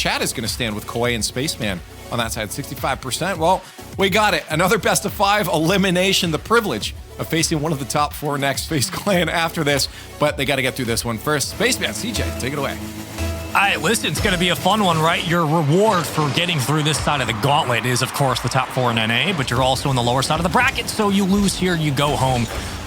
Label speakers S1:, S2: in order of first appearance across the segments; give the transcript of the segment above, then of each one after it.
S1: chat is going to stand with Koi and Spaceman on that side, 65%. Well, we got it. Another best of 5 elimination. The privilege of facing one of the top 4 next FaZe Clan after this, but they got to get through this one first. Spaceman, CJ, take it away.
S2: All right, listen, it's going to be a fun one, right? Your reward for getting through this side of the gauntlet is, of course, the top 4 in NA, but you're also in the lower side of the bracket, so you lose here, you go home.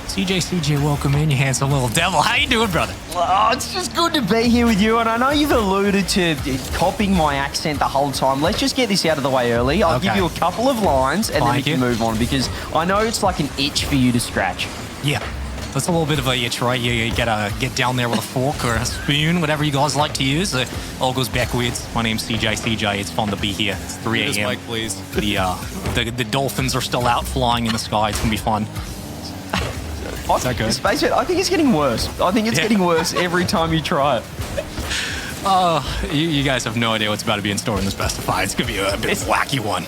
S2: CJ, welcome in, you handsome little devil. How you doing, brother?
S3: Oh, it's just good to be here with you, and I know you've alluded to copying my accent the whole time. Let's just get this out of the way early. I'll give you a couple of lines, and then we can move on, because I know it's like an itch for you to scratch.
S2: Yeah. That's a little bit of a itch, right? You gotta get down there with a fork or a spoon, whatever you guys like to use. It all goes backwards. My name's CJ. It's fun to be here. It's 3 a.m.
S1: Mike, please.
S2: The dolphins are still out flying in the sky. It's gonna be fun.
S3: Is that good? Spaceman, I think it's getting worse. I think it's getting worse every time you try it.
S2: You guys have no idea what's about to be in store in this best of 5. It's gonna be a bit of a wacky one.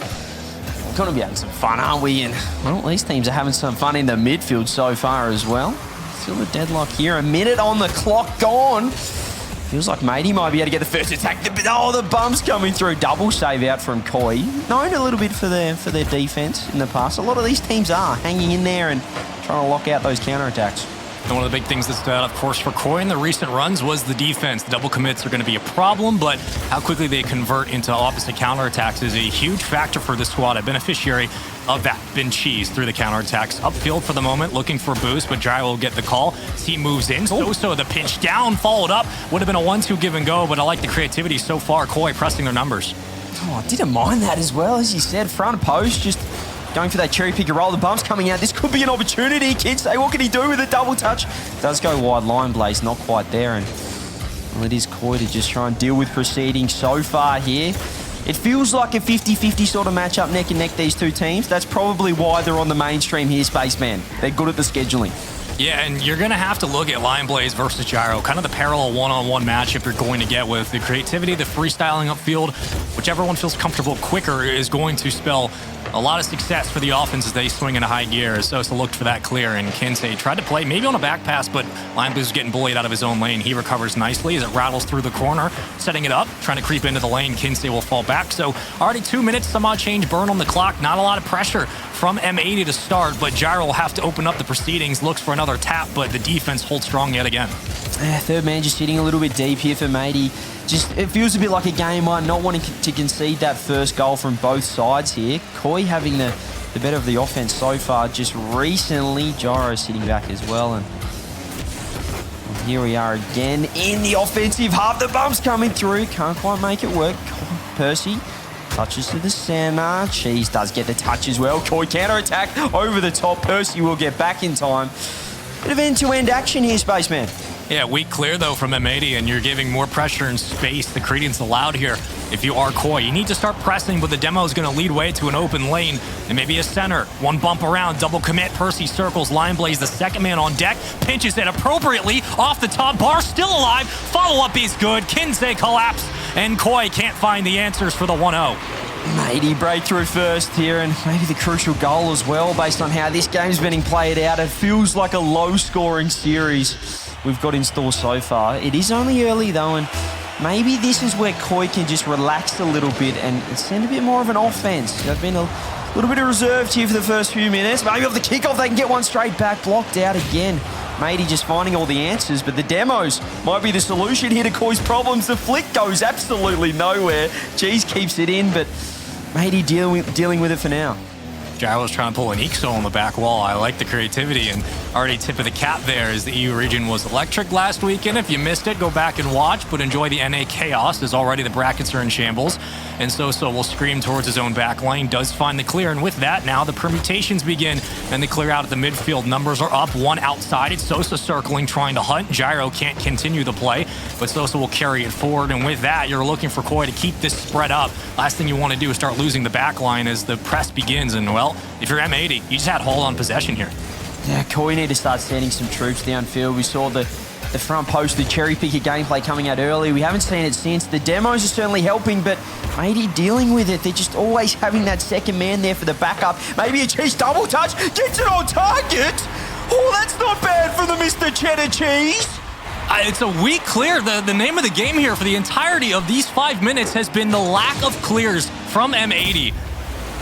S3: We're going to be having some fun, aren't we? And, well, these teams are having some fun in the midfield so far as well. Still a deadlock here. A minute on the clock gone. Feels like M80 might be able to get the first attack. Oh, the bumps coming through. Double save out from Koi. Known a little bit for their defense in the past. A lot of these teams are hanging in there and trying to lock out those counterattacks.
S2: And one of the big things that stood out, of course, for Koi in the recent runs was the defense. The double commits are going to be a problem, but how quickly they convert into opposite counterattacks is a huge factor for this squad. A beneficiary of that been cheese through the counterattacks. Upfield for the moment, looking for a boost, but Gyro will get the call. Team moves in. So the pinch down, followed up. Would have been a 1-2 give and go, but I like the creativity so far. Koi pressing their numbers.
S3: Oh, I didn't mind that as well. As you said, front post, just going for that cherry picker roll. The bumps coming out. This could be an opportunity. Kids say, what can he do with a double touch? Does go wide line, Blaze. Not quite there. And well, it is Koi to just try and deal with proceedings so far here. It feels like a 50-50 sort of matchup, neck and neck, these two teams. That's probably why they're on the mainstream here, Spaceman. They're good at the scheduling.
S2: Yeah, and you're going to have to look at Lion Blaze versus Gyro, kind of the parallel one-on-one matchup you're going to get with the creativity, the freestyling upfield. Whichever one feels comfortable quicker is going to spell a lot of success for the offense as they swing into high gear. Sosa looked for that clear, and Kinsey tried to play maybe on a back pass, but Lion Blaze is getting bullied out of his own lane. He recovers nicely as it rattles through the corner, setting it up, trying to creep into the lane. Kinsey will fall back. So already 2 minutes, some odd change burn on the clock. Not a lot of pressure from M80 to start, but Gyro will have to open up the proceedings, looks for another tap, but the defense holds strong yet again.
S3: Third man just hitting a little bit deep here for M80. Just, it feels a bit like a game one, not wanting to concede that first goal from both sides here. Koi having the better of the offense so far just recently. Gyro sitting back as well. And here we are again in the offensive half. The bumps coming through. Can't quite make it work. Percy touches to the center. Cheese does get the touch as well. Koi counter-attack over the top. Percy will get back in time. Bit of end-to-end action here, Spaceman.
S2: Yeah, weak clear, though, from M80, and you're giving more pressure and space. The credence allowed here. If you are Koi, you need to start pressing, but the demo is going to lead way to an open lane. And maybe a center. One bump around, double commit. Percy circles. Lion Blaze, the second man on deck, pinches it appropriately off the top bar. Still alive. Follow-up is good. Kinsey collapse, and Koi can't find the answers for the 1-0.
S3: M80 breakthrough first here, and maybe the crucial goal as well, based on how this game's been played out. It feels like a low-scoring series we've got in store so far. It is only early, though, and maybe this is where Koi can just relax a little bit and send a bit more of an offense. They've been a little bit reserved here for the first few minutes. Maybe off the kickoff, they can get one straight back. Blocked out again. M80 just finding all the answers, but the demos might be the solution here to Koi's problems. The flick goes absolutely nowhere. Cheese keeps it in, but M80 dealing with it for now.
S2: Gyro was trying to pull an EXO on the back wall. I like the creativity, and already tip of the cap there as the EU region was electric last weekend. If you missed it, go back and watch, but enjoy the NA chaos as already the brackets are in shambles. And Sosa will scream towards his own back lane, does find the clear, and with that, now the permutations begin, and the clear out at the midfield. Numbers are up, one outside. It's Sosa circling, trying to hunt. Gyro can't continue the play, but Sosa will carry it forward, and with that, you're looking for Koi to keep this spread up. Last thing you want to do is start losing the back line as the press begins, and well, if you're M80, you just had hold on possession here.
S3: Yeah, Koi need to start sending some troops downfield. We saw the front post, the cherry picker gameplay coming out early. We haven't seen it since. The demos are certainly helping, but M80 dealing with it. They're just always having that second man there for the backup. Maybe a cheese double touch, gets it on target. Oh, that's not bad for the Mr. Cheddar Cheese.
S2: It's a weak clear. The name of the game here for the entirety of these 5 minutes has been the lack of clears from M80.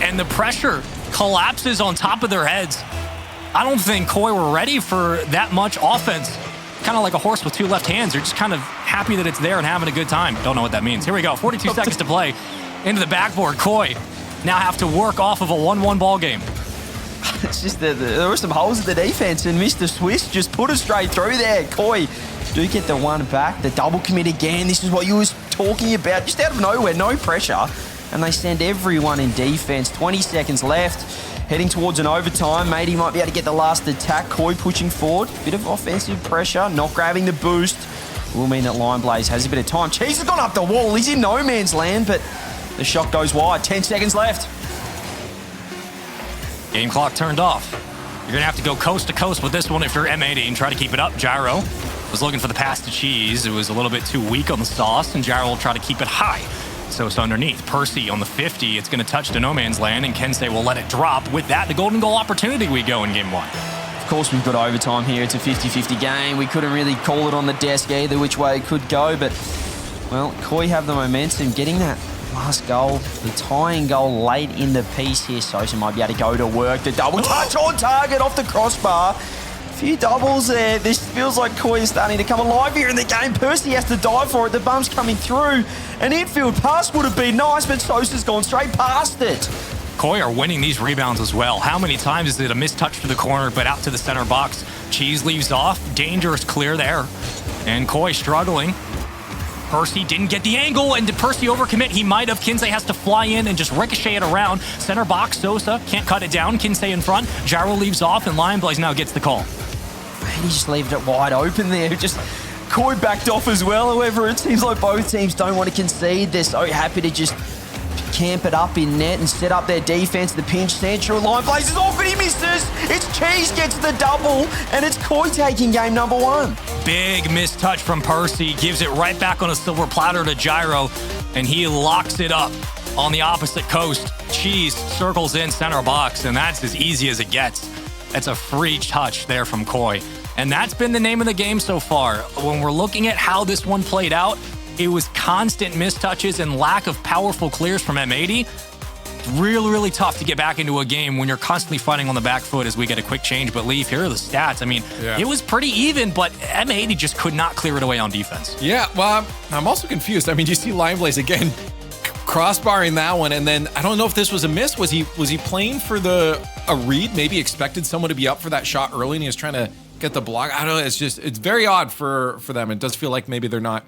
S2: And the pressure collapses on top of their heads. I don't think Koi were ready for that much offense. Kind of like a horse with two left hands. They're just kind of happy that it's there and having a good time. Don't know what that means. Here we go. 42 seconds to play. Into the backboard. Koi now have to work off of a 1-1 ball game.
S3: It's just there were some holes in the defense, and Mr. Swiss just put it straight through there. Koi do get the one back. The double commit again. This is what you was talking about. Just out of nowhere, no pressure. And they send everyone in defense. 20 seconds left. Heading towards an overtime. M80 might be able to get the last attack. Koi pushing forward. Bit of offensive pressure. Not grabbing the boost. Will mean that Lion Blaze has a bit of time. Cheese has gone up the wall. He's in no man's land, but the shot goes wide. 10 seconds left.
S2: Game clock turned off. You're going to have to go coast to coast with this one if you're M80 and try to keep it up. Gyro was looking for the pass to Cheese. It was a little bit too weak on the sauce, and Gyro will try to keep it high. So it's underneath. Percy on the 50. It's going to touch to no man's land, and Kensei will let it drop. With that, the golden goal opportunity we go in game one.
S3: Of course, we've got overtime here. It's a 50-50 game. We couldn't really call it on the desk either which way it could go, but, well, Koi have the momentum, getting that last goal, the tying goal late in the piece here. Sosa might be able to go to work. The double touch on target off the crossbar. Few doubles there. This feels like Koi is starting to come alive here in the game. Percy has to dive for it. The bump's coming through. An infield pass would have been nice, but Sosa's gone straight past it.
S2: Koi are winning these rebounds as well. How many times is it a missed touch to the corner, but out to the center box? Cheese leaves off. Dangerous clear there. And Koi struggling. Percy didn't get the angle, and did Percy overcommit? He might have. Kinsey has to fly in and just ricochet it around. Center box, Sosa can't cut it down. Kinsey in front. Gyro leaves off, and Lion Blaze now gets the call.
S3: And he just left it wide open there. Just Koi backed off as well. However, it seems like both teams don't want to concede. They're so happy to just camp it up in net and set up their defense. The pinch central. Lion Blaze is off, and he misses. It's Cheese gets the double, and it's Koi taking game number one.
S2: Big missed touch from Percy. Gives it right back on a silver platter to Gyro, and he locks it up on the opposite coast. Cheese circles in center box, and that's as easy as it gets. That's a free touch there from Koi. And that's been the name of the game so far. When we're looking at how this one played out, it was constant mistouches and lack of powerful clears from M80. Really, really tough to get back into a game when you're constantly fighting on the back foot as we get a quick change. But Leaf, here are the stats. I mean, It was pretty even, but M80 just could not clear it away on defense.
S1: Yeah, well, I'm also confused. I mean, you see Lion Blaze again crossbarring that one, and then I don't know if this was a miss. Was he playing for a read? Maybe expected someone to be up for that shot early, and he was trying to get the block. I don't know. It's very odd for them. It does feel like maybe they're not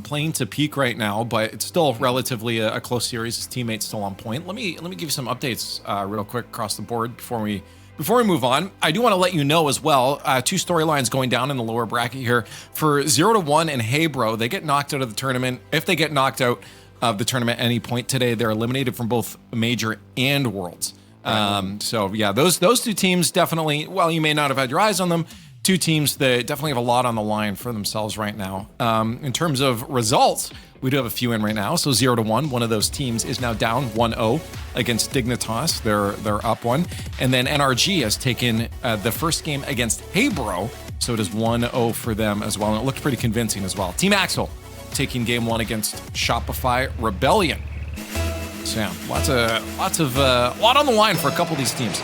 S1: playing to peak right now, but it's still relatively a close series. His teammates still on point. Let me give you some updates real quick across the board before we move on. I do want to let you know as well, two storylines going down in the lower bracket here. For 0-1 and Hey Bro, they get knocked out of the tournament. If they get knocked out of the tournament at any point today, they're eliminated from both Major and Worlds. So yeah, those two teams definitely, while you may not have had your eyes on them, two teams that definitely have a lot on the line for themselves right now. In terms of results, we do have a few in right now. So 0-1, one of those teams is now down 1-0 against Dignitas. They're up one. And then NRG has taken the first game against Hey Bro. So it is 1-0 for them as well. And it looked pretty convincing as well. Team Axel taking game one against Shopify Rebellion. So yeah, a lot on the line for a couple of these teams.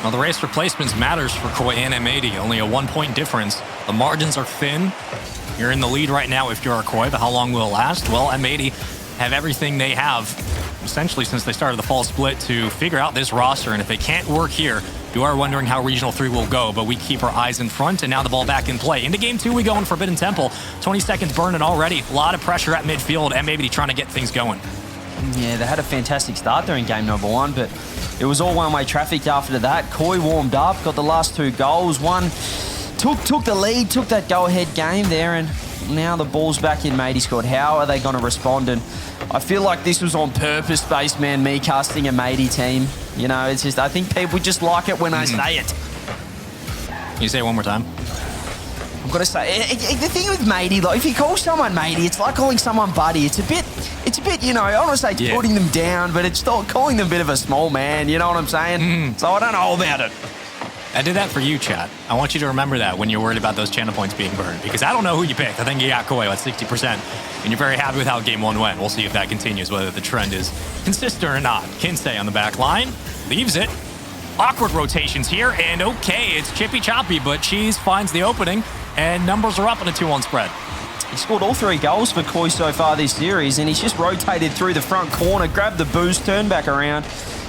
S2: Well, the race for placements matters for Koi and M80. Only a 1-point difference. The margins are thin. You're in the lead right now if you're a Koi, but how long will it last? Well, M80 have everything they have, essentially since they started the fall split, to figure out this roster. And if they can't work here, you are wondering how Regional 3 will go, but we keep our eyes in front, and now the ball back in play. Into Game 2 we go in Forbidden Temple. 20 seconds burning already. A lot of pressure at midfield. M80 trying to get things going.
S3: Yeah, they had a fantastic start there in game number one, but it was all one-way traffic after that. Koi warmed up, got the last two goals. One took the lead, took that go-ahead game there, and now the ball's back in M80's court. How are they going to respond? And I feel like this was on purpose, Spaceman, me casting a M80 team. You know, it's just, I think people just like it when I say it.
S2: Can you say it one more time?
S3: I've got to say, the thing with matey, like, if you call someone matey, it's like calling someone buddy. It's a bit, you know, I don't want to say putting them down, but it's still calling them a bit of a small man, you know what I'm saying? So I don't know about it.
S2: I did that for you, chat. I want you to remember that when you're worried about those channel points being burned, because I don't know who you picked. I think you got Koi at 60%, and you're very happy with how game one went. We'll see if that continues, whether the trend is consistent or not. Kinsey on the back line, leaves it. Awkward rotations here, and okay, it's chippy choppy, but Cheese finds the opening, and numbers are up in a 2-1 spread.
S3: He scored all 3 goals for Koi so far this series, and he's just rotated through the front corner, grabbed the boost, turned back around.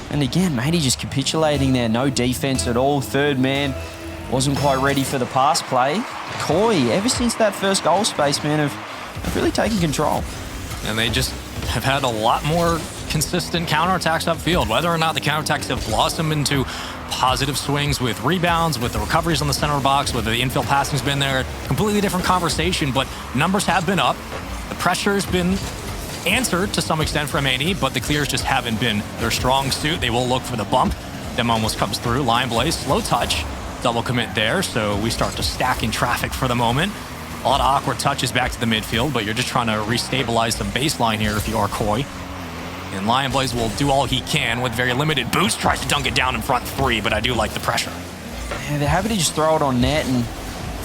S3: And again, Matey just capitulating there. No defense at all. Third man wasn't quite ready for the pass play. Koi, ever since that first goal, Spaceman, have really taken control.
S2: And they just have had a lot more consistent counterattacks upfield. Whether or not the counterattacks have blossomed into positive swings with rebounds, with the recoveries on the center box, whether the infield passing's been there, completely different conversation, but numbers have been up. The pressure's been answered to some extent from M80, but the clears just haven't been their strong suit. They will look for the bump. Dem almost comes through. Lion Blaze, slow touch. Double commit there, so we start to stack in traffic for the moment. A lot of awkward touches back to the midfield, but you're just trying to restabilize some baseline here if you are Koi. And Lion Blaze will do all he can with very limited boost. Tries to dunk it down in front 3, but I do like the pressure.
S3: Yeah, they're happy to just throw it on net and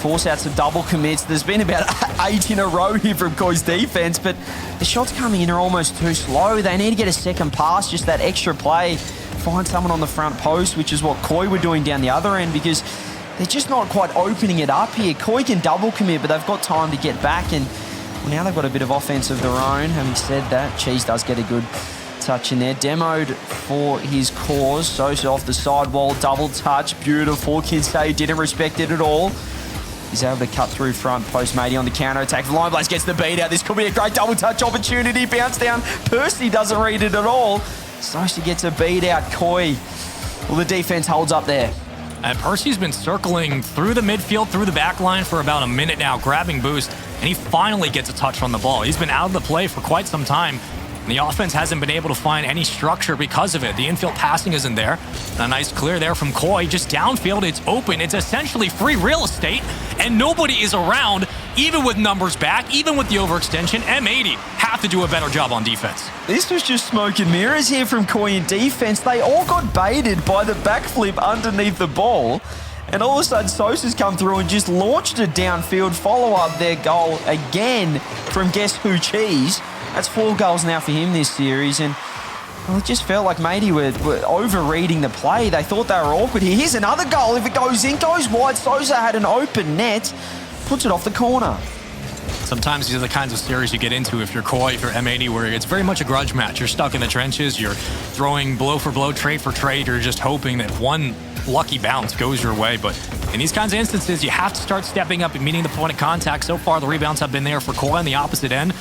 S3: force out some double commits. There's been about 8 in a row here from Koi's defense, but the shots coming in are almost too slow. They need to get a second pass, just that extra play, find someone on the front post, which is what Koi were doing down the other end, because they're just not quite opening it up here. Koi can double commit, but they've got time to get back, and now they've got a bit of offense of their own. Having said that, Cheese does get a good touch in there. Demoed for his cause. Sosa off the sidewall, double touch, beautiful. Kinsey didn't respect it at all. He's able to cut through front post. Matey on the counter-attack. Lion Blaze gets the beat out. This could be a great double-touch opportunity. Bounce down. Percy doesn't read it at all. Sosa gets a beat out. Koi. Well, the defense holds up there.
S2: And Percy's been circling through the midfield, through the back line for about a minute now, grabbing boost, and he finally gets a touch on the ball. He's been out of the play for quite some time. And the offense hasn't been able to find any structure because of it. The infield passing isn't there. A nice clear there from Koi. Just downfield, it's open. It's essentially free real estate, and nobody is around, even with numbers back, even with the overextension. M80 have to do a better job on defense.
S3: This was just smoke and mirrors here from Koi in defense. They all got baited by the backflip underneath the ball. And all of a sudden, Sosa's come through and just launched it downfield. Follow up their goal again from Guess Who Cheese. That's 4 goals now for him this series, and well, it just felt like Matey were over-reading the play. They thought they were awkward here. Here's another goal. If it goes in, goes wide. Sosa had an open net, puts it off the corner.
S2: Sometimes these are the kinds of series you get into if you're Koi, if you're M80, where it's very much a grudge match. You're stuck in the trenches. You're throwing blow for blow, trade for trade. You're just hoping that one lucky bounce goes your way. But in these kinds of instances, you have to start stepping up and meeting the point of contact. So far, the rebounds have been there for Koi on the opposite end.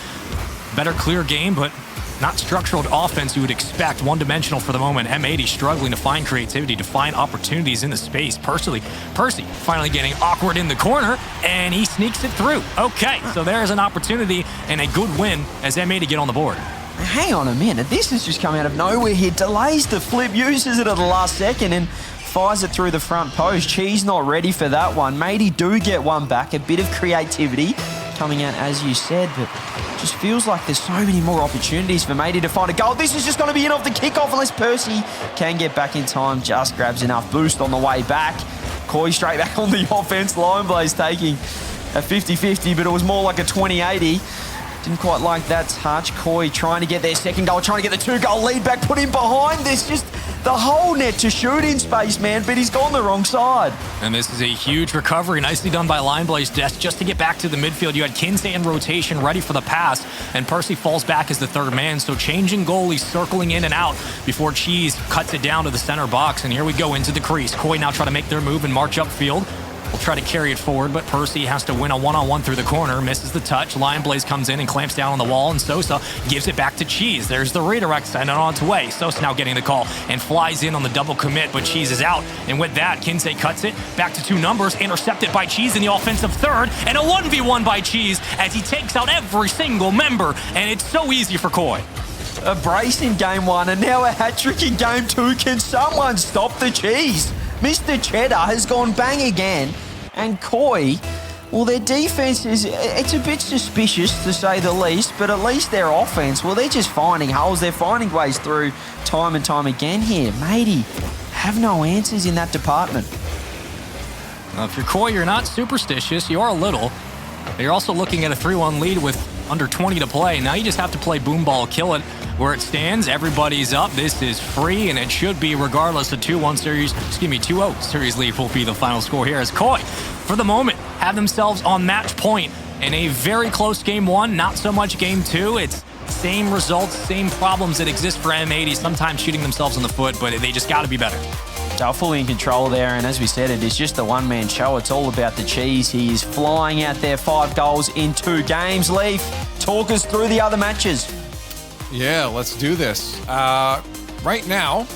S2: Better clear game, but not structural offense you would expect. One-dimensional for the moment. M80 struggling to find creativity, to find opportunities in the space. Percy finally getting awkward in the corner, and he sneaks it through. Okay, so there's an opportunity and a good win as M80 get on the board.
S3: Hang on a minute. This has just come out of nowhere here. Delays the flip, uses it at the last second, and fires it through the front post. Cheese not ready for that one. Matey do get one back. A bit of creativity coming out, as you said, but just feels like there's so many more opportunities for Matey to find a goal. This is just going to be in off the kickoff unless Percy can get back in time. Just grabs enough boost on the way back. Koi straight back on the offense. Lion Blaze taking a 50-50, but it was more like a 20-80. Didn't quite like that touch. Koi trying to get their second goal, trying to get the 2-goal lead back, put him behind. There's just the whole net to shoot in space, man, but he's gone the wrong side.
S2: And this is a huge recovery. Nicely done by Lion Blaze just to get back to the midfield. You had Kinsey in rotation ready for the pass, and Percy falls back as the third man. So changing goalies, circling in and out before Cheese cuts it down to the center box. And here we go into the crease. Koi now try to make their move and march upfield. Will try to carry it forward, but Percy has to win a one-on-one through the corner. Misses the touch. Lion Blaze comes in and clamps down on the wall, and Sosa gives it back to Cheese. There's the redirect, send it on its way. Sosa now getting the call and flies in on the double commit, but Cheese is out. And with that, Kinsey cuts it back to 2 numbers, intercepted by Cheese in the offensive third, and a 1v1 by Cheese as he takes out every single member, and it's so easy for Koi.
S3: A brace in game 1, and now a hat-trick in game 2. Can someone stop the Cheese? Mr. Cheddar has gone bang again, and Koi, well, their defense it's a bit suspicious to say the least, but at least their offense, well, they're just finding holes. They're finding ways through time and time again here. Matey have no answers in that department.
S2: Now, if you're Koi, you're not superstitious. You are a little. You're also looking at a 3-1 lead with under 20 to play. Now you just have to play boom ball, kill it. Where it stands, everybody's up. This is free, and it should be regardless. A 2-0 series lead will be the final score here as Koi, for the moment, have themselves on match point in a very close game 1, not so much game 2. It's same results, same problems that exist for M80, sometimes shooting themselves in the foot, but they just got to be better.
S3: They're fully in control there, and as we said, it is just a one-man show. It's all about the cheese. He is flying out there, 5 goals in 2 games. Leaf, talk us through the other matches.
S1: Yeah, let's do this. Right now,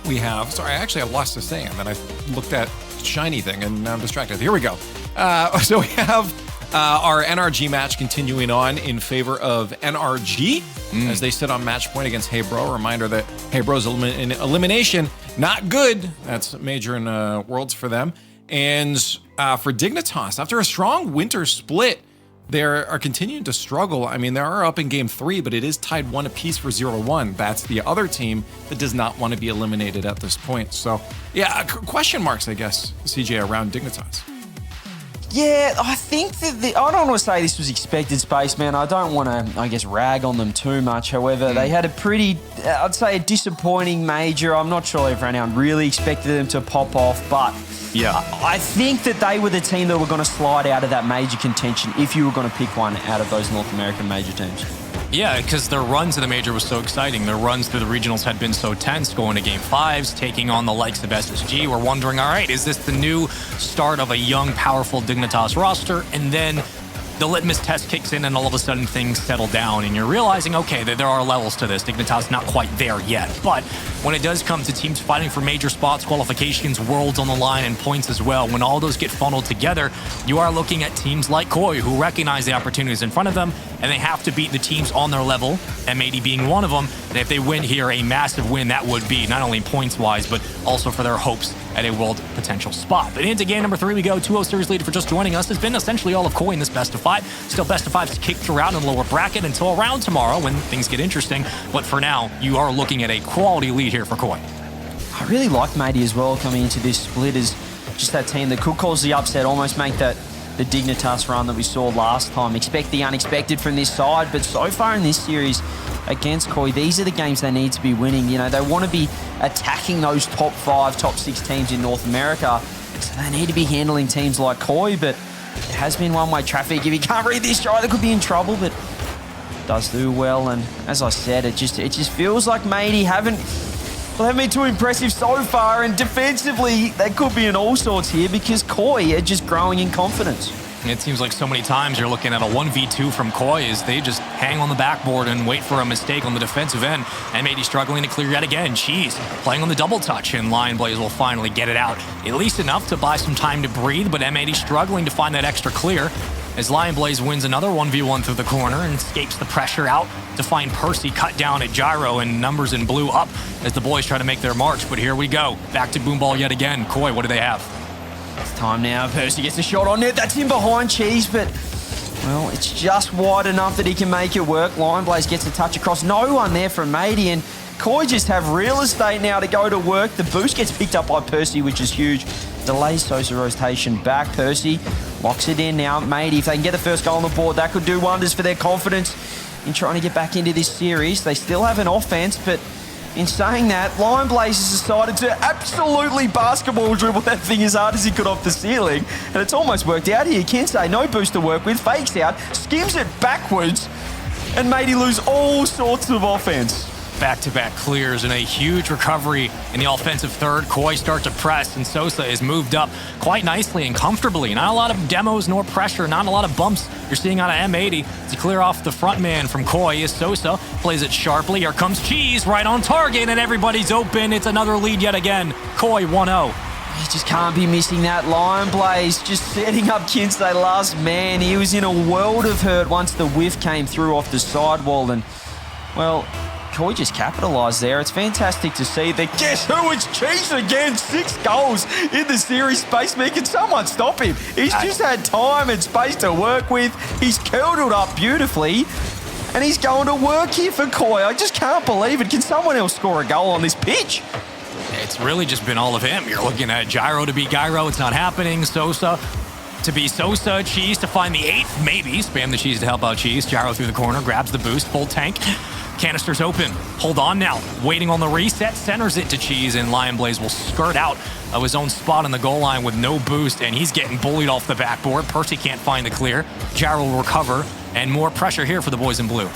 S1: we have... Sorry, I lost this thing, and then I looked at shiny thing, and now I'm distracted. Here we go. So we have our NRG match continuing on in favor of NRG as they sit on match point against Hey Bro. A reminder that Hey Bro's elimination, not good. That's major in Worlds for them. And for Dignitas, after a strong winter split, they are continuing to struggle. I mean, they are up in game 3, but it is tied 1 apiece for 0-1. That's the other team that does not want to be eliminated at this point. So, yeah, question marks, I guess, CJ, around Dignitas.
S3: Yeah, I think that I don't want to say this was expected, Spaceman. I don't want to, rag on them too much. However, they had a pretty, I'd say, a disappointing major. I'm not sure if anyone really expected them to pop off, but yeah, I think that they were the team that were going to slide out of that major contention if you were going to pick one out of those North American major teams.
S2: Yeah, because their run to the major was so exciting. Their runs through the regionals had been so tense, going to game 5s, taking on the likes of SSG. We're wondering, all right, is this the new start of a young, powerful Dignitas roster? And then the litmus test kicks in and all of a sudden things settle down and you're realizing, okay, that there are levels to this. Dignitas not quite there yet. But when it does come to teams fighting for major spots, qualifications, worlds on the line, and points as well, when all those get funneled together, you are looking at teams like Koi who recognize the opportunities in front of them and they have to beat the teams on their level, M80 being one of them. And if they win here, a massive win that would be, not only points-wise, but also for their hopes at a world potential spot. But into game number 3 we go. 2-0 series lead for just joining us. It's been essentially all of Koi in this best of 5. Still best of 5s to kick throughout in the lower bracket until around tomorrow when things get interesting. But for now, you are looking at a quality lead here for Koi.
S3: I really like Matey as well coming into this split as just that team that could cause the upset, almost make that the Dignitas run that we saw last time. Expect the unexpected from this side, but so far in this series against Koi, these are the games they need to be winning. You know, they want to be attacking those top 5, top 6 teams in North America, so they need to be handling teams like Koi, but it has been one-way traffic. If you can't read this guy, they could be in trouble, but does do well. And as I said, it just feels like Matey haven't been too impressive so far, and defensively they could be in all sorts here because Koi are just growing in confidence.
S2: It seems like so many times you're looking at a 1v2 from Koi as they just hang on the backboard and wait for a mistake on the defensive end. M80 struggling to clear yet again. Cheese playing on the double touch, and Lion Blaze will finally get it out. At least enough to buy some time to breathe, but M80 struggling to find that extra clear as Lion Blaze wins another 1v1 through the corner and escapes the pressure out to find Percy cut down at Gyro, and numbers in blue up as the boys try to make their march. But here we go. Back to Boomball yet again. Koi, what do they have?
S3: It's time now. Percy gets a shot on net. That's in behind Cheese, but, well, it's just wide enough that he can make it work. Lion Blaze gets a touch across. No one there from Matey, and Koi just have real estate now to go to work. The boost gets picked up by Percy, which is huge. Delays Sosa rotation back. Percy locks it in now. Matey, if they can get the first goal on the board, that could do wonders for their confidence in trying to get back into this series. They still have an offense, but in saying that, Lion Blaze has decided to absolutely basketball dribble that thing as hard as he could off the ceiling, and it's almost worked out here. Kensei, no boost to work with, fakes out, skims it backwards, and Matey lose all sorts of offense.
S2: Back-to-back clears and a huge recovery in the offensive third. Koi start to press, and Sosa is moved up quite nicely and comfortably. Not a lot of demos nor pressure, not a lot of bumps you're seeing out of M80 to clear off the front man from Koi as Sosa plays it sharply. Here comes Cheese right on target, and everybody's open. It's another lead yet again. Koi 1-0.
S3: He just can't be missing that. Lion Blaze just setting up Kinsey last man. He was in a world of hurt once the whiff came through off the sidewall, and, well, Koi just capitalised there. It's fantastic to see that. Guess who? It's Cheese again. 6 goals in the series. Spaceman, can someone stop him? He's just had time and space to work with. He's curled it up beautifully, and he's going to work here for Koi. I just can't believe it. Can someone else score a goal on this pitch?
S2: it's really just been all of him. You're looking at Gyro to beat Gyro. It's not happening. Sosa to be Sosa. Cheese to find the 8th, maybe. Spam the Cheese to help out Cheese. Gyro through the corner, grabs the boost, full tank. Canister's open. Hold on now. Waiting on the reset. Centers it to Cheese, and Lion Blaze will skirt out of his own spot on the goal line with no boost, and he's getting bullied off the backboard. Percy can't find the clear. Gyro will recover, and more pressure here for the boys in blue.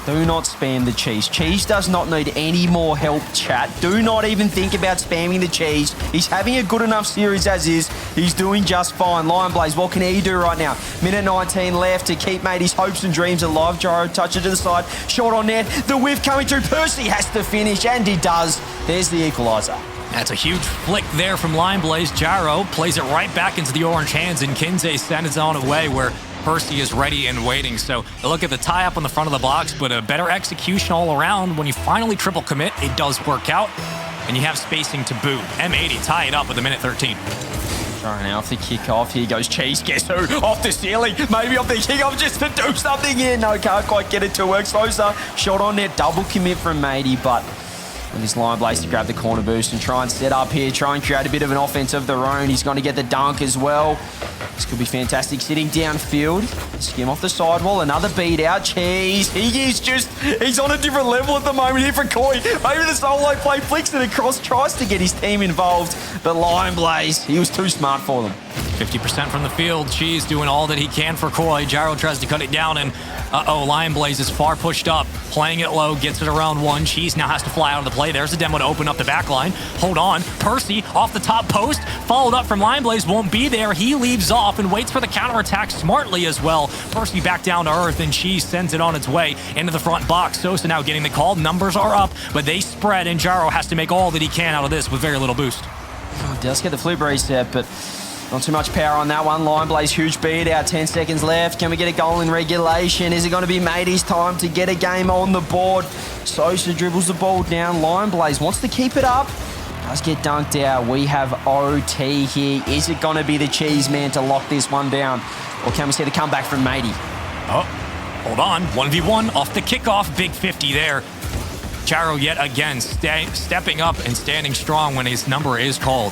S3: Do not spam the Cheese. Cheese does not need any more help, chat. Do not even think about spamming the Cheese. He's having a good enough series as is. He's doing just fine. Lion Blaze, what can he do right now? Minute 19 left to keep Matey's hopes and dreams alive. Gyro touch it to the side. Shot on net. The whiff coming through. Percy has to finish, and he does. There's the equaliser.
S2: That's a huge flick there from Lion Blaze. Gyro plays it right back into the orange hands, and Kinsey sends it on away where Percy is ready and waiting. So a look at the tie-up on the front of the box, but a better execution all around. When you finally triple commit, it does work out, and you have spacing to boot. M80 tie it up with a minute 13.
S3: Trying out the kickoff. Here goes Cheese. Guess who? Off the ceiling. Maybe off the kickoff just to do something here. No, can't quite get it to work. Sosa, shot on net. Double commit from Matey, but with his Lion Blaze to grab the corner boost and try and set up here, try and create a bit of an offense of their own. He's going to get the dunk as well. This could be fantastic. Sitting downfield, skim off the sidewall, another beat out. Cheese, he's on a different level at the moment here for Koi. Maybe the solo play flicks it across, tries to get his team involved, but Lion Blaze, he was too smart for them.
S2: 50% from the field. Cheese doing all that he can for Koi. Gyro tries to cut it down, and Lion Blaze is far pushed up. Playing it low, gets it around one. Cheese now has to fly out of the play. There's a demo to open up the back line. Hold on. Percy off the top post. Followed up from Lion Blaze. Won't be there. He leaves off and waits for the counterattack smartly as well. Percy back down to earth, and Cheese sends it on its way into the front box. Sosa now getting the call. Numbers are up, but they spread, and Gyro has to make all that he can out of this with very little boost.
S3: Oh, does get the flip reset, but not too much power on that one. Lion Blaze, huge beat out. 10 seconds left. Can we get a goal in regulation? Is it going to be Matey's time to get a game on the board? Sosa dribbles the ball down. Lion Blaze wants to keep it up. Does get dunked out. We have OT here. Is it going to be the Cheese man to lock this one down? Or can we see the comeback from Matey?
S2: Oh, hold on. 1v1 off the kickoff. Big 50 there. Gyro yet again stepping up and standing strong when his number is called.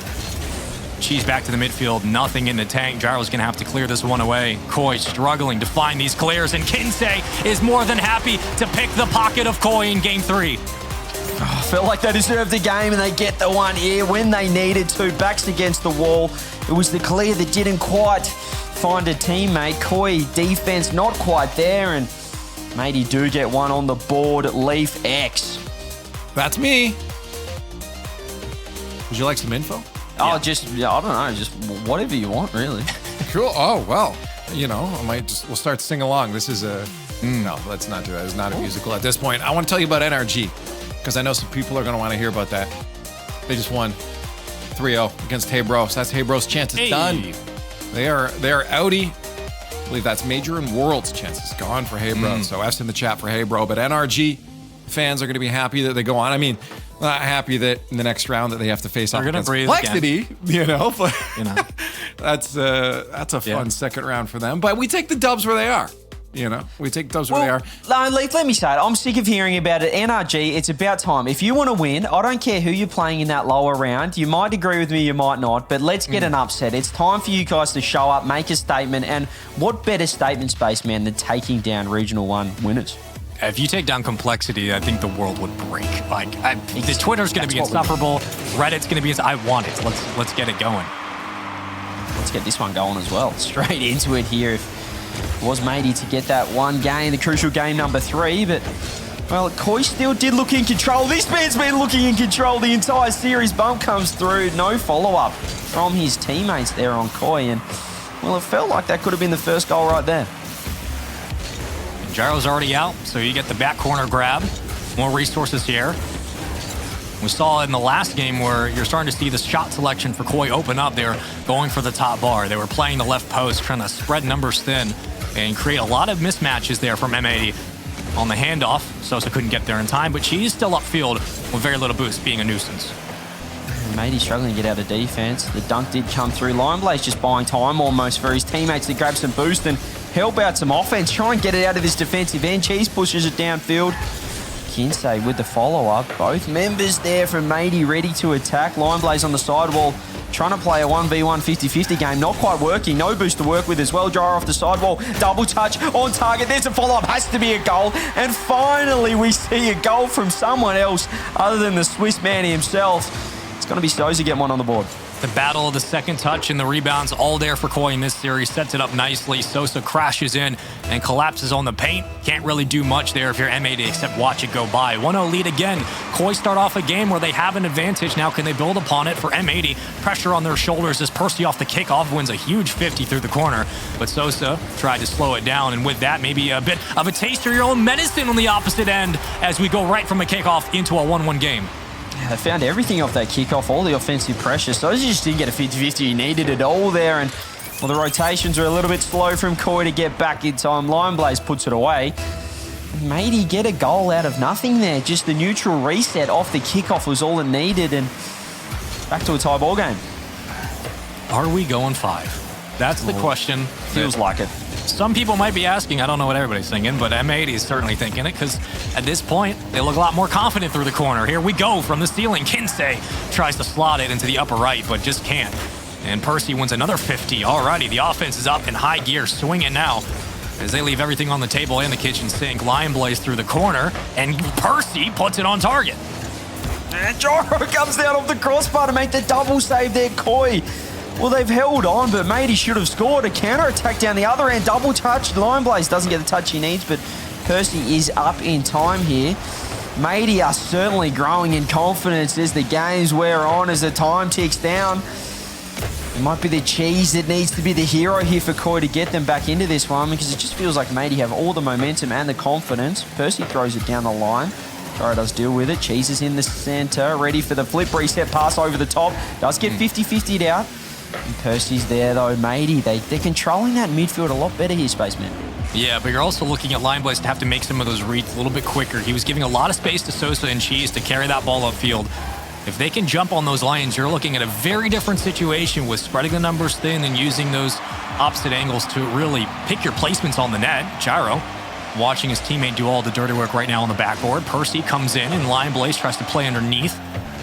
S2: Cheese back to the midfield, nothing in the tank. Gyro's going to have to clear this one away. Koi struggling to find these clears, and Kinsey is more than happy to pick the pocket of Koi in Game 3.
S3: Oh, felt like they deserved the game, and they get the one here when they needed to. Backs against the wall. It was the clear that didn't quite find a teammate. Koi defense not quite there, and Matey do get one on the board. Leaf X.
S1: That's me. Would you like some info?
S3: Oh, I don't know, just whatever you want, really.
S1: Cool. Oh, well, we'll start to sing along. This is no, let's not do that. It's not a musical at this point. I want to tell you about NRG, because I know some people are going to want to hear about that. They just won 3-0 against Hey Bro, so that's Hey Bro's chances done. They are outie. I believe that's Major and World's chances gone for Hey Bro. So F's in the chat for Hey Bro, but NRG fans are going to be happy that they go on. I mean, not happy that in the next round that they have to face off against Complexity, but that's a fun second round for them. But we take the dubs where they are. We take dubs where they are.
S3: Leaf, let me say it. I'm sick of hearing about it. NRG, it's about time. If you want to win, I don't care who you're playing in that lower round. You might agree with me, you might not, but let's get an upset. It's time for you guys to show up, make a statement, and what better statement, Spaceman, than taking down Regional 1 winners?
S2: If you take down Complexity, I think the world would break. The Twitter's going to be insufferable. Reddit's going to be. I want it. Let's get it going.
S3: Let's get this one going as well. Straight into it here. If it was Matey to get that one game, the crucial game number 3, but well, Koi still did look in control. This man's been looking in control the entire series. Bump comes through. No follow-up from his teammates there on Koi, and well, it felt like that could have been the first goal right there.
S2: Gyro's already out, so you get the back corner grab. More resources here. We saw in the last game where you're starting to see the shot selection for Koi open up. They were going for the top bar. They were playing the left post, trying to spread numbers thin and create a lot of mismatches there from M80 on the handoff. Sosa couldn't get there in time, but she's still upfield with very little boost, being a nuisance.
S3: Matey struggling to get out of defense. The dunk did come through. Lion Blaze just buying time almost for his teammates to grab some boost and help out some offense. Try and get it out of this defensive end. Cheese pushes it downfield. Kinsey with the follow-up. Both members there from M80 ready to attack. Lion Blaze on the sidewall, trying to play a 1v1 50-50 game. Not quite working. No boost to work with as well. Gyro off the sidewall. Double touch on target. There's a follow-up. Has to be a goal. And finally, we see a goal from someone else other than the Swiss man himself. It's going to be Sosa getting one on the board.
S2: The battle of the second touch and the rebounds all there for Koi in this series. Sets it up nicely. Sosa crashes in and collapses on the paint. Can't really do much there if you're M80 except watch it go by. 1-0 lead again. Koi start off a game where they have an advantage. Now can they build upon it for M80? Pressure on their shoulders as Percy off the kickoff wins a huge 50 through the corner. But Sosa tried to slow it down, and with that, maybe a bit of a taste of your own medicine on the opposite end as we go right from a kickoff into a 1-1 game.
S3: Yeah, they found everything off that kickoff, all the offensive pressure. So he just didn't get a 50-50. He needed it all there. And well, the rotations are a little bit slow from Koi to get back in time. Lion Blaze puts it away. Made he get a goal out of nothing there. Just the neutral reset off the kickoff was all it needed. And back to a tie ball game.
S2: Are we going 5? That's the question.
S3: Feels like it.
S2: Some people might be asking, I don't know what everybody's thinking, but M80 is certainly thinking it because at this point, they look a lot more confident through the corner. Here we go from the ceiling. Kinsey tries to slot it into the upper right, but just can't. And Percy wins another 50. Alrighty, the offense is up in high gear, swinging now as they leave everything on the table and the kitchen sink. Lion Blaze through the corner, and Percy puts it on target.
S3: And Gyro comes down off the crossbar to make the double save there, Koi. Well, they've held on, but Matey should have scored. A counter-attack down the other end. Double touch. Lion Blaze doesn't get the touch he needs, but Percy is up in time here. Matey are certainly growing in confidence as the games wear on, as the time ticks down. It might be the cheese that needs to be the hero here for Koi to get them back into this one, because it just feels like Matey have all the momentum and the confidence. Percy throws it down the line. Gyro does deal with it. Cheese is in the center, ready for the flip reset pass over the top. Does get 50-50'd out. And Percy's there though. Matey, they're controlling that midfield a lot better here, Spaceman.
S2: Yeah, but you're also looking at Lion Blaze to have to make some of those reads a little bit quicker. He was giving a lot of space to Sosa and Cheese to carry that ball upfield. If they can jump on those lines, you're looking at a very different situation with spreading the numbers thin and using those opposite angles to really pick your placements on the net. Gyro watching his teammate do all the dirty work right now on the backboard. Percy comes in and Lion Blaze tries to play underneath.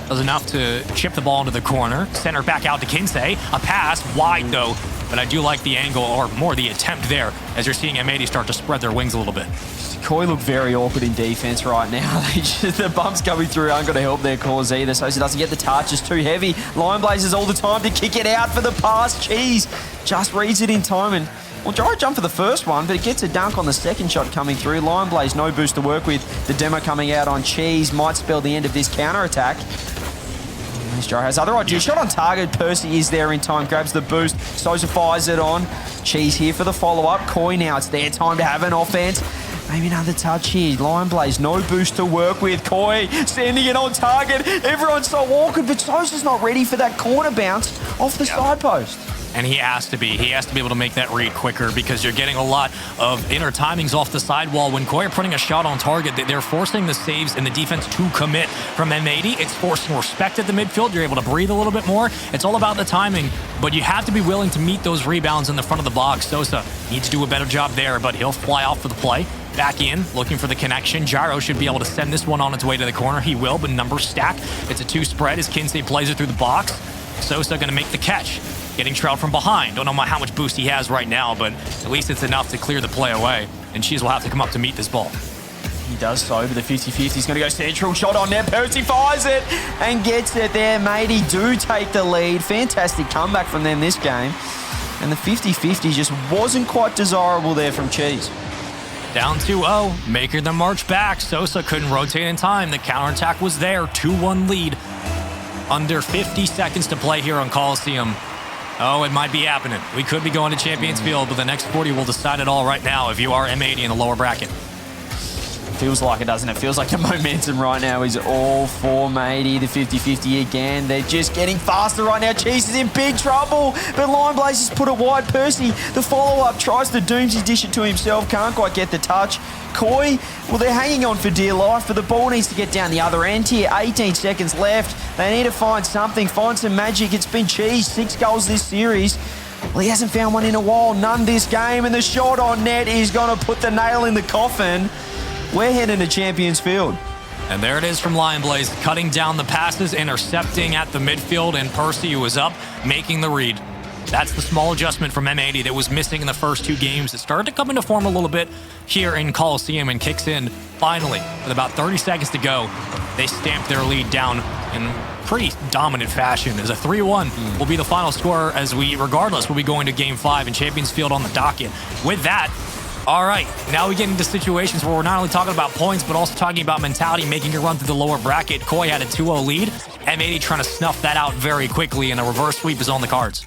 S2: Does enough to chip the ball into the corner. Center back out to Kinsey. A pass, wide though. But I do like the angle, or more the attempt there, as you're seeing M80 start to spread their wings a little bit.
S3: Koi look very awkward in defense right now. The bumps coming through aren't going to help their cause either. Sosa doesn't get the touch. It's too heavy. Lion Blazers all the time to kick it out for the pass. Cheese just reads it in time. And well, Gyro jumped for the first one, but it gets a dunk on the second shot coming through. Lion Blaze, no boost to work with. The demo coming out on Cheese might spell the end of this counter-attack. Gyro has other ideas. Shot on target. Percy is there in time. Grabs the boost. Sosa fires it on. Cheese here for the follow-up. Koi now. It's their time to have an offense. Maybe another touch here. Lion Blaze, no boost to work with. Koi sending it on target. Everyone's so awkward, but Sosa's not ready for that corner bounce off the side post.
S2: And he has to be. He has to be able to make that read quicker because you're getting a lot of inner timings off the sidewall. When Koi are putting a shot on target, they're forcing the saves and the defense to commit from M80. It's forcing respect at the midfield. You're able to breathe a little bit more. It's all about the timing, but you have to be willing to meet those rebounds in the front of the box. Sosa needs to do a better job there, but he'll fly off for the play. Back in, looking for the connection. Gyro should be able to send this one on its way to the corner. He will, but numbers stack. It's a 2 spread as Kinsey plays it through the box. Sosa going to make the catch. Getting trailed from behind. Don't know how much boost he has right now, but at least it's enough to clear the play away. And Cheese will have to come up to meet this ball.
S3: He does so over the 50-50. He's going to go central. Shot on net. Percy fires it and gets it there. Matey do take the lead. Fantastic comeback from them this game. And the 50-50 just wasn't quite desirable there from Cheese.
S2: Down 2-0. Making the march back. Sosa couldn't rotate in time. The counterattack was there. 2-1 lead. Under 50 seconds to play here on Coliseum. Oh, it might be happening. We could be going to Champions Field, but the next 40 will decide it all right now if you are M80 in the lower bracket.
S3: Feels like it, doesn't it? Feels like the momentum right now is all for Matey. The 50-50 again. They're just getting faster right now. Cheese is in big trouble, but Lion Blazers put it wide. Percy, the follow-up, tries to Doomsy dish it to himself. Can't quite get the touch. Koi, well, they're hanging on for dear life, but the ball needs to get down the other end here. 18 seconds left. They need to find something, find some magic. It's been Cheese, 6 goals this series. Well, he hasn't found one in a while, none this game, and the shot on net is going to put the nail in the coffin. We're heading to Champions Field.
S2: And there it is from Lion Blaze, cutting down the passes, intercepting at the midfield, and Percy, who was up, making the read. That's the small adjustment from M80 that was missing in the first 2 games. It started to come into form a little bit here in Coliseum and kicks in finally. With about 30 seconds to go, they stamped their lead down in pretty dominant fashion as a 3-1 will be the final score as we, regardless, will be going to Game 5 in Champions Field on the docket. With that, all right, now we get into situations where we're not only talking about points, but also talking about mentality, making a run through the lower bracket. Koi had a 2-0 lead. M80 trying to snuff that out very quickly, and a reverse sweep is on the cards.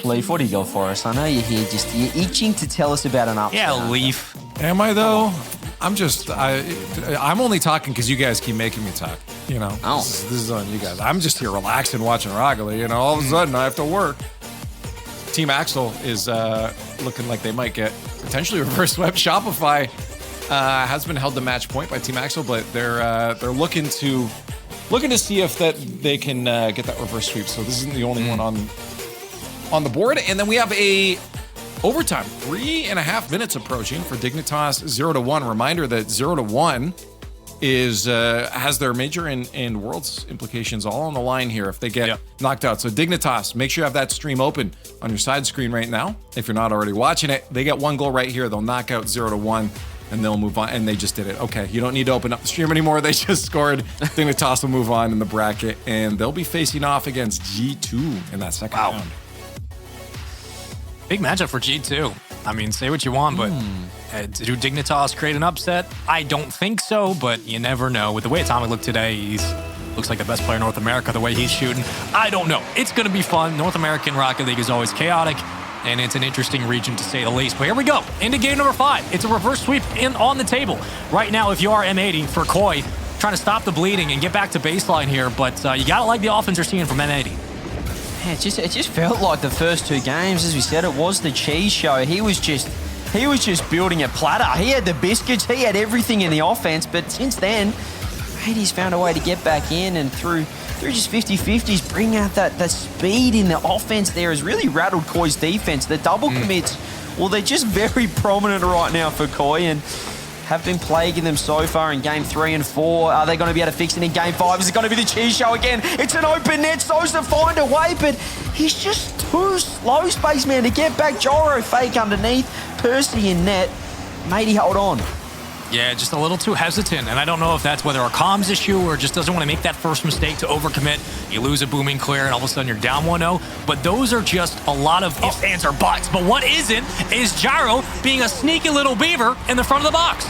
S3: Leaf, what do you got for us? I know you're here, you're itching to tell us about an upset.
S2: Yeah, Leaf.
S1: Am I, though? I'm only talking because you guys keep making me talk, you know?
S3: Oh.
S1: This is on you guys. I'm just here relaxing, watching Ragala, you know? All of a sudden, I have to work. Team Axel is looking like they might get potentially reverse swept. Shopify has been held to match point by Team Axel, but they're looking to see if that they can get that reverse sweep. So this isn't the only one on the board. And then we have a overtime, 3.5 minutes approaching for Dignitas 0-1. Reminder that 0-1 is has their major and worlds implications all on the line here if they get knocked out. So Dignitas, make sure you have that stream open on your side screen right now. If you're not already watching it, they get 1 goal right here. They'll knock out 0-1 and they'll move on. And they just did it. Okay, you don't need to open up the stream anymore. They just scored. Dignitas will move on in the bracket and they'll be facing off against G2 in that second round.
S2: Big matchup for G2. I mean, say what you want, but do Dignitas create an upset? I don't think so, but you never know. With the way Atomic looked today, looks like the best player in North America, the way he's shooting. I don't know. It's going to be fun. North American Rocket League is always chaotic, and it's an interesting region to say the least. But here we go. Into game number 5. It's a reverse sweep on the table. Right now, if you are M80 for Koi, trying to stop the bleeding and get back to baseline here, but you got to like the offense you're seeing from M80.
S3: Yeah, it just felt like the first 2 games, as we said, it was the cheese show. He was just building a platter. He had the biscuits, he had everything in the offense, but since then, he's found a way to get back in and through just 50-50s, bring out that speed in the offense there has really rattled Koi's defense. The double commits, well, they're just very prominent right now for Koi and have been plaguing them so far in Game 3 and 4. Are they going to be able to fix it in Game 5? Is it going to be the cheese show again? It's an open net. So's to find a way, but he's just too slow, Spaceman, to get back. Gyro fake underneath. Percy in net. Matey, hold on.
S2: Yeah, just a little too hesitant, and I don't know if that's whether a comms issue or just doesn't want to make that first mistake to overcommit. You lose a booming clear, and all of a sudden you're down 1-0. But those are just a lot of ifs, ands, or buts. But what isn't is Gyro being a sneaky little beaver in the front of the box.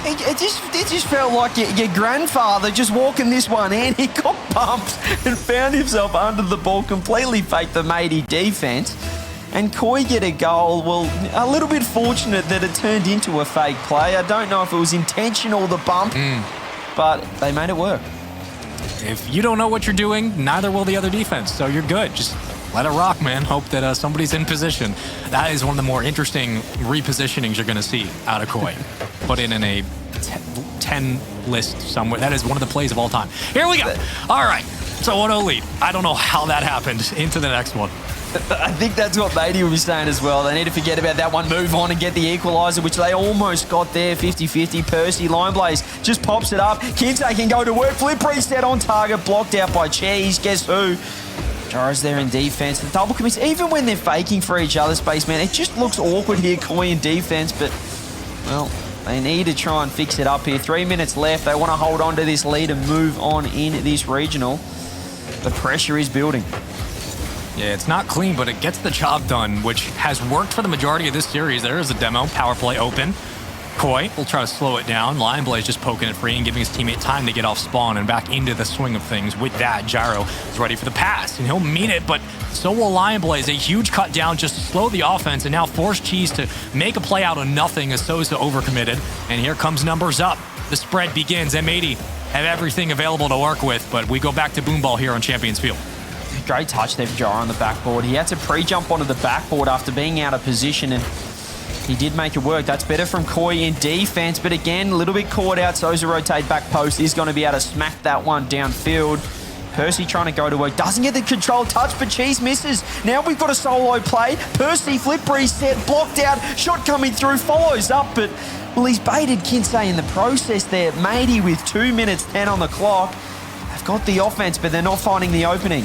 S3: It just felt like your grandfather just walking this one in. He got bumped and found himself under the ball, completely faked the matey defense. And Koi get a goal. Well, a little bit fortunate that it turned into a fake play. I don't know if it was intentional, the bump, but they made it work.
S2: If you don't know what you're doing, neither will the other defense, so you're good. Just let it rock, man. Hope that somebody's in position. That is one of the more interesting repositionings you're going to see out of Koi. Put in a 10 list somewhere. That is one of the plays of all time. Here we go. All right. So 1-0 lead. I don't know how that happened. Into the next one.
S3: I think that's what Matey will be saying as well. They need to forget about that one, move on and get the equaliser, which they almost got there, 50-50. Percy, Line Blaze just pops it up. Kinte can go to work. Flip reset on target, blocked out by Cheese. Guess who? Gyro's there in defense. The double commits, even when they're faking for each other, Spaceman, it just looks awkward here, Koi in defense, but, well, they need to try and fix it up here. 3 minutes left. They want to hold on to this lead and move on in this regional. The pressure is building.
S2: Yeah, it's not clean, but it gets the job done, which has worked for the majority of this series. There is a demo, power play open. Koi will try to slow it down. Lion Blaze just poking it free and giving his teammate time to get off spawn and back into the swing of things. With that, Gyro is ready for the pass, and he'll meet it, but so will Lion Blaze. A huge cut down just to slow the offense and now force Cheese to make a play out of nothing as Sosa overcommitted. And here comes numbers up. The spread begins. M80 have everything available to work with, but we go back to Boomball here on Champions Field.
S3: Great touch there for Gyro on the backboard. He had to pre-jump onto the backboard after being out of position, and he did make it work. That's better from Koi in defense, but again, a little bit caught out. Sosa rotate back post is going to be able to smack that one downfield. Percy trying to go to work. Doesn't get the control touch, but Cheese misses. Now we've got a solo play. Percy flip reset, blocked out. Shot coming through, follows up, but well, he's baited Kinsey in the process there. M80 with 2 minutes 10 on the clock. They've got the offense, but they're not finding the opening.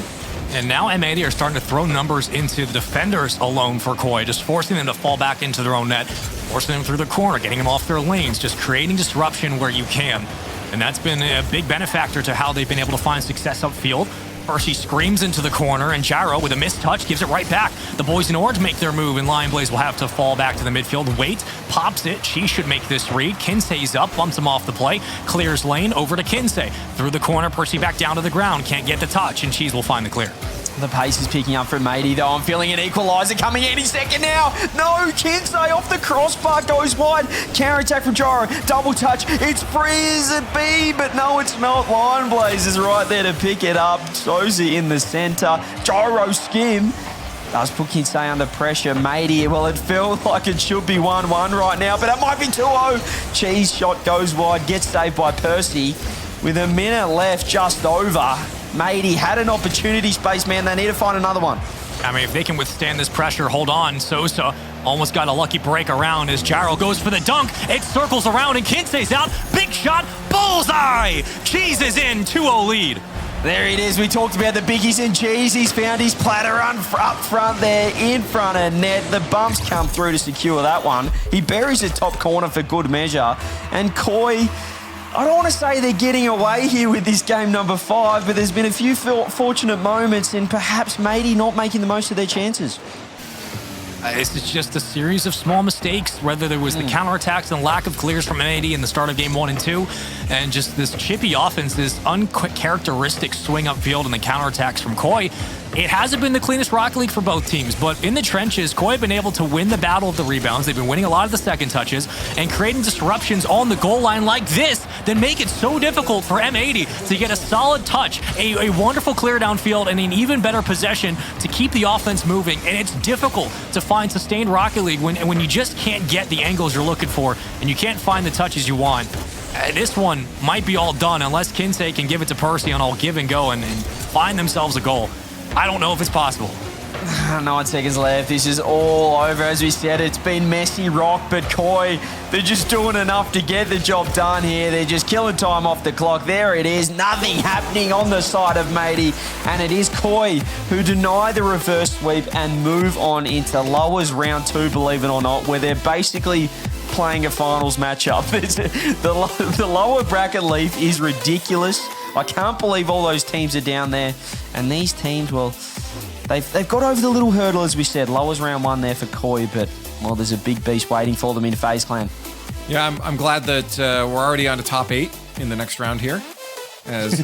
S2: And now M80 are starting to throw numbers into the defenders alone for Koi, just forcing them to fall back into their own net, forcing them through the corner, getting them off their lanes, just creating disruption where you can. And that's been a big benefactor to how they've been able to find success upfield. Percy screams into the corner, and Gyro, with a missed touch, gives it right back. The boys in orange make their move, and Lion Blaze will have to fall back to the midfield. Wait, pops it. She should make this read. Kinsey's up, bumps him off the play, clears lane, over to Kinsey. Through the corner, Percy back down to the ground. Can't get the touch, and Cheese will find the clear.
S3: The pace is picking up from M80, though. I'm feeling an equaliser coming any second now. No, Kinsey off the crossbar, goes wide. Counter attack from Gyro. Double touch. It's free as it be, but no, it's not. Lion Blaze is right there to pick it up. Sozy in the centre. Gyro skim. Does put Kinsey under pressure. M80, well, it felt like it should be 1-1 right now, but it might be 2-0. Cheese shot goes wide, gets saved by Percy. With a minute left, just over. M80 had an opportunity space, man. They need to find another one.
S2: I mean, if they can withstand this pressure, hold on. Sosa almost got a lucky break around as Gyro goes for the dunk. It circles around and Kinsey's out. Big shot, bullseye! Cheese is in, 2-0 lead.
S3: There it is. We talked about the biggies and Cheese. He's found his platter up front there, in front of net. The bumps come through to secure that one. He buries the top corner for good measure. And Koi, I don't want to say they're getting away here with this game number 5, but there's been a few fortunate moments and perhaps M80 not making the most of their chances.
S2: This is just a series of small mistakes, whether there was the counterattacks and lack of clears from M80 in the start of game 1 and 2, and just this chippy offense, this uncharacteristic swing upfield and the counterattacks from Koi. It hasn't been the cleanest Rocket League for both teams, but in the trenches, Koi have been able to win the battle of the rebounds. They've been winning a lot of the second touches and creating disruptions on the goal line like this that make it so difficult for M80 to get a solid touch, a wonderful clear downfield, and an even better possession to keep the offense moving. And it's difficult to find sustained Rocket League when you just can't get the angles you're looking for and you can't find the touches you want. This one might be all done unless Kinsey can give it to Percy on all give and go and find themselves a goal. I don't know if it's possible.
S3: 9 seconds left. This is all over. As we said, it's been messy rock, but Koi, they're just doing enough to get the job done here. They're just killing time off the clock. There it is. Nothing happening on the side of M80. And it is Koi who deny the reverse sweep and move on into Lowers round 2, believe it or not, where they're basically playing a finals matchup. The lower bracket leaf is ridiculous. I can't believe all those teams are down there. And these teams, well, they've got over the little hurdle, as we said. Lowers round 1 there for Koi, but, well, there's a big beast waiting for them in FaZe Clan.
S1: Yeah, I'm glad that we're already on to top 8 in the next round here. As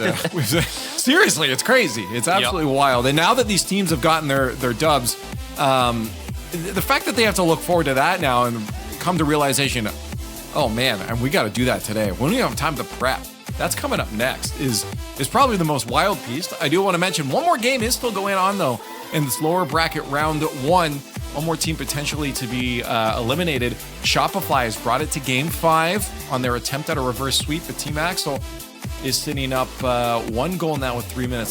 S1: seriously, it's crazy. It's absolutely wild. And now that these teams have gotten their dubs, the fact that they have to look forward to that now and come to realization, oh man, and we got to do that today. We don't even have time to prep. That's coming up next is probably the most wild piece. I do want to mention one more game is still going on, though, in this lower bracket round 1. One more team potentially to be eliminated. Shopify has brought it to game 5 on their attempt at a reverse sweep. But Team Axel is sitting up 1 goal now with 3 minutes